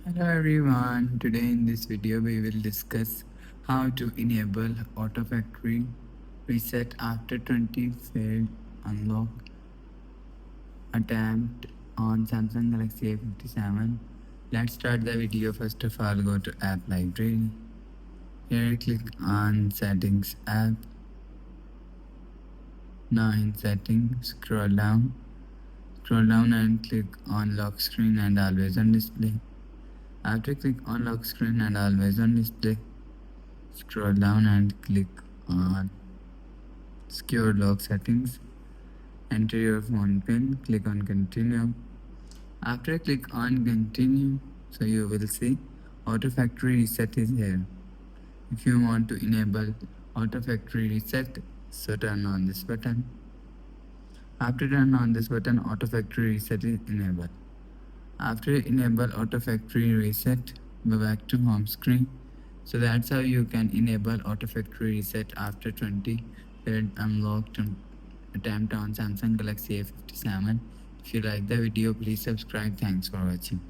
Hello everyone, today in this video we will discuss how to enable auto factory reset after 20 failed unlock attempt on Samsung Galaxy A57. Let's start the video. First of all, go to app library. Here click on settings app. Now in settings, scroll down and click on lock screen and always on display. After click on lock screen and always on display, scroll down and click on secure lock settings. Enter your phone pin, click on continue. After click on continue, so you will see auto factory reset is here. If you want to enable auto factory reset, so turn on this button. After turn on this button, auto factory reset is enabled. After enable auto factory reset, go back to home screen. So that's how you can enable auto factory reset after 20 failed unlocked attempt on Samsung Galaxy A57. If you like the video, please subscribe. Thanks for watching.